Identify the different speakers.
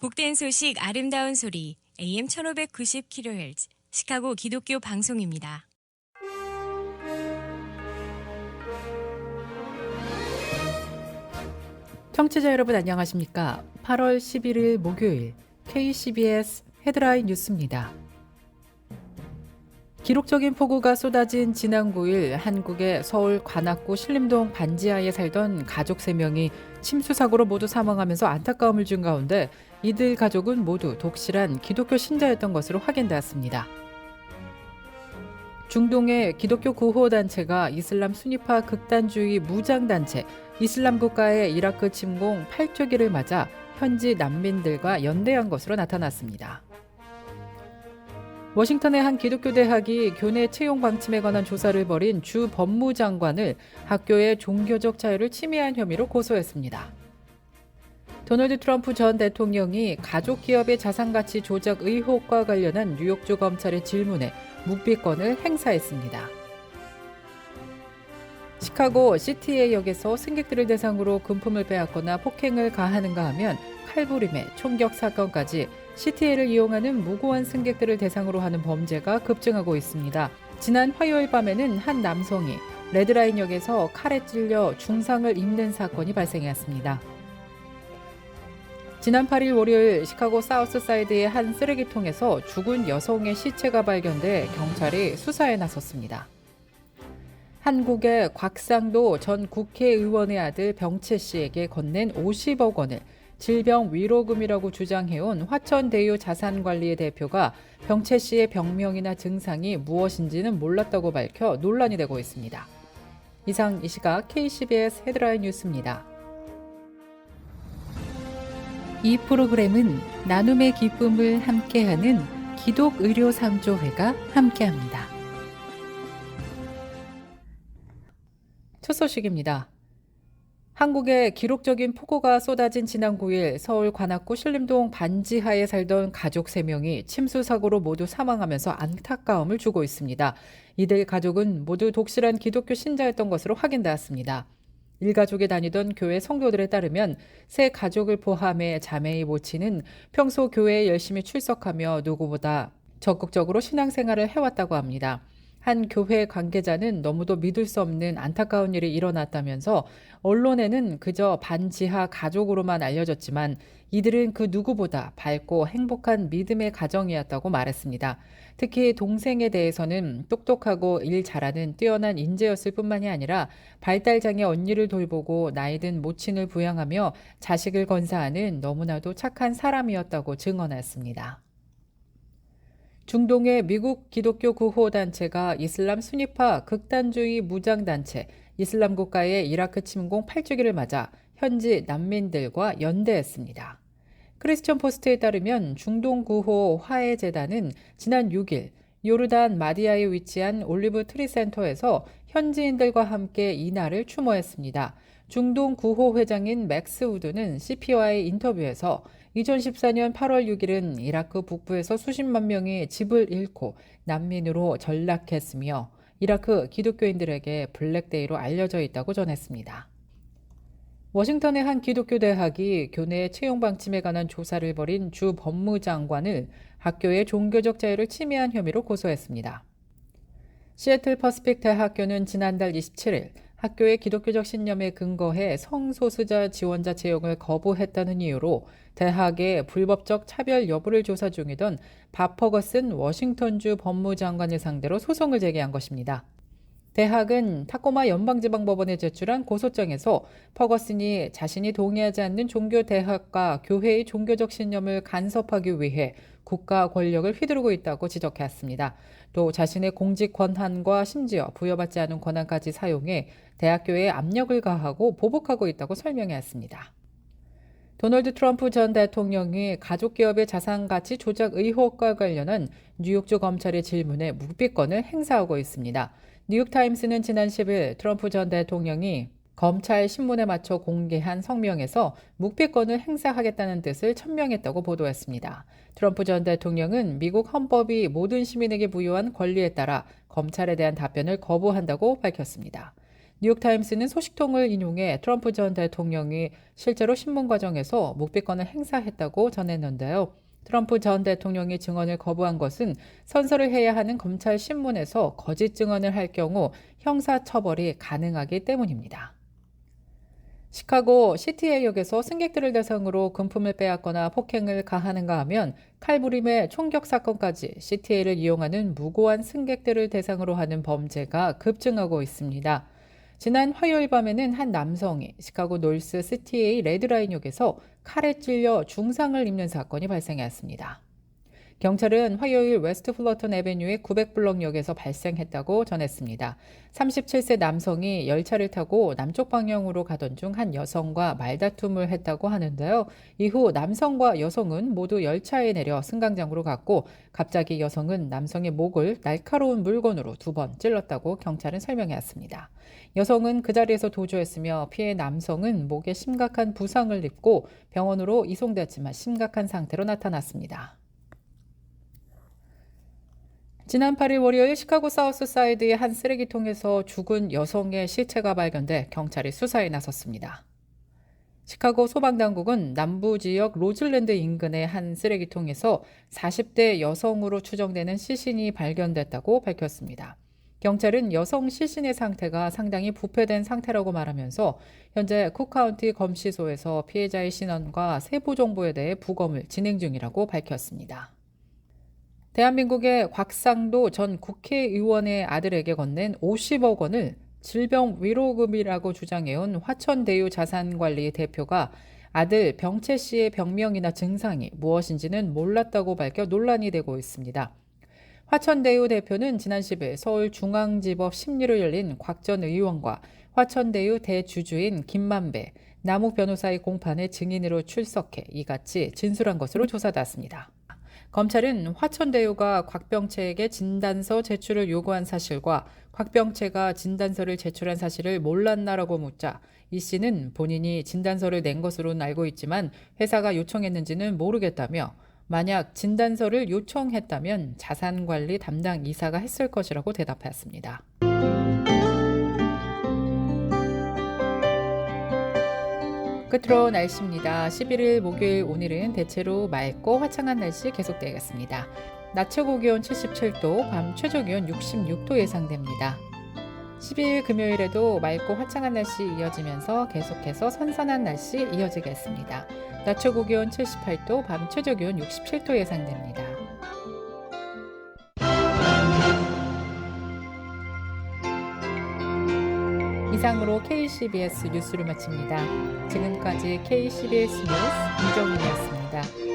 Speaker 1: 복된 소식 아름다운 소리 AM 1590kHz 시카고 기독교 방송입니다.
Speaker 2: 청취자 여러분 안녕하십니까? 8월 11일 목요일 KCBS 헤드라인 뉴스입니다. 기록적인 폭우가 쏟아진 지난 9일 한국의 서울 관악구 신림동 반지하에 살던 가족 3명이 침수 사고로 모두 사망하면서 안타까움을 준 가운데 이들 가족은 모두 독실한 기독교 신자였던 것으로 확인되었습니다. 중동의 기독교 구호단체가 이슬람 순위파 극단주의 무장단체 이슬람 국가의 이라크 침공 8주기를 맞아 현지 난민들과 연대한 것으로 나타났습니다. 워싱턴의 한 기독교 대학이 교내 채용 방침에 관한 조사를 벌인 주 법무장관을 학교의 종교적 자유를 침해한 혐의로 고소했습니다. 도널드 트럼프 전 대통령이 가족 기업의 자산가치 조작 의혹과 관련한 뉴욕주 검찰의 질문에 묵비권을 행사했습니다. 시카고 시티에역에서 승객들을 대상으로 금품을 빼앗거나 폭행을 가하는가 하면 칼부림에 총격 사건까지 시티에를 이용하는 무고한 승객들을 대상으로 하는 범죄가 급증하고 있습니다. 지난 화요일 밤에는 한 남성이 레드라인역에서 칼에 찔려 중상을 입는 사건이 발생했습니다. 지난 8일 월요일 시카고 사우스사이드의 한 쓰레기통에서 죽은 여성의 시체가 발견돼 경찰이 수사에 나섰습니다. 한국의 곽상도 전 국회의원의 아들 병채 씨에게 건넨 50억 원을 질병 위로금이라고 주장해온 화천대유 자산관리의 대표가 병채 씨의 병명이나 증상이 무엇인지는 몰랐다고 밝혀 논란이 되고 있습니다. 이상 이 시각 KCBS 헤드라인 뉴스입니다. 이 프로그램은 나눔의 기쁨을 함께하는 기독의료상조회가 함께합니다. 첫 소식입니다. 한국의 기록적인 폭우가 쏟아진 지난 9일 서울 관악구 신림동 반지하에 살던 가족 3명이 침수 사고로 모두 사망하면서 안타까움을 주고 있습니다. 이들 가족은 모두 독실한 기독교 신자였던 것으로 확인되었습니다. 일가족이 다니던 교회 성도들에 따르면 세 가족을 포함해 자매의 모친은 평소 교회에 열심히 출석하며 누구보다 적극적으로 신앙생활을 해왔다고 합니다. 한 교회 관계자는 너무도 믿을 수 없는 안타까운 일이 일어났다면서 언론에는 그저 반지하 가족으로만 알려졌지만 이들은 그 누구보다 밝고 행복한 믿음의 가정이었다고 말했습니다. 특히 동생에 대해서는 똑똑하고 일 잘하는 뛰어난 인재였을 뿐만이 아니라 발달장애 언니를 돌보고 나이든 모친을 부양하며 자식을 건사하는 너무나도 착한 사람이었다고 증언했습니다. 중동의 미국 기독교 구호단체가 이슬람 순위파 극단주의 무장단체 이슬람 국가의 이라크 침공 8주기를 맞아 현지 난민들과 연대했습니다. 크리스천 포스트에 따르면 중동 구호 화해재단은 지난 6일 요르단 마디아에 위치한 올리브 트리 센터에서 현지인들과 함께 이날을 추모했습니다. 중동 구호 회장인 맥스 우드는 CP와의 인터뷰에서 2014년 8월 6일은 이라크 북부에서 수십만 명이 집을 잃고 난민으로 전락했으며 이라크 기독교인들에게 블랙데이로 알려져 있다고 전했습니다. 워싱턴의 한 기독교 대학이 교내 채용 방침에 관한 조사를 벌인 주 법무장관을 학교의 종교적 자유를 침해한 혐의로 고소했습니다. 시애틀 퍼시픽 대학교는 지난달 27일 학교의 기독교적 신념에 근거해 성소수자 지원자 채용을 거부했다는 이유로 대학의 불법적 차별 여부를 조사 중이던 밥 퍼거슨 워싱턴주 법무장관을 상대로 소송을 제기한 것입니다. 대학은 타코마 연방지방법원에 제출한 고소장에서 퍼거슨이 자신이 동의하지 않는 종교 대학과 교회의 종교적 신념을 간섭하기 위해 국가 권력을 휘두르고 있다고 지적했습니다. 또 자신의 공직 권한과 심지어 부여받지 않은 권한까지 사용해 대학교에 압력을 가하고 보복하고 있다고 설명했습니다. 도널드 트럼프 전 대통령이 가족기업의 자산가치 조작 의혹과 관련한 뉴욕주 검찰의 질문에 묵비권을 행사하고 있습니다. 뉴욕타임스는 지난 10일 트럼프 전 대통령이 검찰 신문에 맞춰 공개한 성명에서 묵비권을 행사하겠다는 뜻을 천명했다고 보도했습니다. 트럼프 전 대통령은 미국 헌법이 모든 시민에게 부여한 권리에 따라 검찰에 대한 답변을 거부한다고 밝혔습니다. 뉴욕타임스는 소식통을 인용해 트럼프 전 대통령이 실제로 신문 과정에서 묵비권을 행사했다고 전했는데요. 트럼프 전 대통령이 증언을 거부한 것은 선서를 해야 하는 검찰 신문에서 거짓 증언을 할 경우 형사처벌이 가능하기 때문입니다. 시카고 시티에이역에서 승객들을 대상으로 금품을 빼앗거나 폭행을 가하는가 하면 칼부림의 총격 사건까지 시티에이를 이용하는 무고한 승객들을 대상으로 하는 범죄가 급증하고 있습니다. 지난 화요일 밤에는 한 남성이 시카고 놀스 시티에이 레드라인역에서 칼에 찔려 중상을 입는 사건이 발생했습니다. 경찰은 화요일 웨스트 플러턴 애베뉴의 900블럭역에서 발생했다고 전했습니다. 37세 남성이 열차를 타고 남쪽 방향으로 가던 중 한 여성과 말다툼을 했다고 하는데요. 이후 남성과 여성은 모두 열차에 내려 승강장으로 갔고 갑자기 여성은 남성의 목을 날카로운 물건으로 2번 찔렀다고 경찰은 설명했습니다. 여성은 그 자리에서 도주했으며 피해 남성은 목에 심각한 부상을 입고 병원으로 이송됐지만 심각한 상태로 나타났습니다. 지난 8일 월요일 시카고 사우스 사이드의 한 쓰레기통에서 죽은 여성의 시체가 발견돼 경찰이 수사에 나섰습니다. 시카고 소방당국은 남부 지역 로즐랜드 인근의 한 쓰레기통에서 40대 여성으로 추정되는 시신이 발견됐다고 밝혔습니다. 경찰은 여성 시신의 상태가 상당히 부패된 상태라고 말하면서 현재 쿡카운티 검시소에서 피해자의 신원과 세부 정보에 대해 부검을 진행 중이라고 밝혔습니다. 대한민국의 곽상도 전 국회의원의 아들에게 건넨 50억 원을 질병위로금이라고 주장해온 화천대유 자산관리 대표가 아들 병채 씨의 병명이나 증상이 무엇인지는 몰랐다고 밝혀 논란이 되고 있습니다. 화천대유 대표는 지난 10일 서울중앙지법 심리로 열린 곽 전 의원과 화천대유 대주주인 김만배, 남욱 변호사의 공판에 증인으로 출석해 이같이 진술한 것으로 조사됐습니다. 검찰은 화천대유가 곽병채에게 진단서 제출을 요구한 사실과 곽병채가 진단서를 제출한 사실을 몰랐나라고 묻자 이 씨는 본인이 진단서를 낸 것으로는 알고 있지만 회사가 요청했는지는 모르겠다며 만약 진단서를 요청했다면 자산관리 담당 이사가 했을 것이라고 대답했습니다. 끝으로 날씨입니다. 11일 목요일 오늘은 대체로 맑고 화창한 날씨 계속되겠습니다. 낮 최고 기온 77도, 밤 최저 기온 66도 예상됩니다. 12일 금요일에도 맑고 화창한 날씨 이어지면서 계속해서 선선한 날씨 이어지겠습니다. 낮 최고 기온 78도, 밤 최저 기온 67도 예상됩니다. 이상으로 KCBS 뉴스를 마칩니다. 지금까지 KCBS 뉴스 이정훈이었습니다.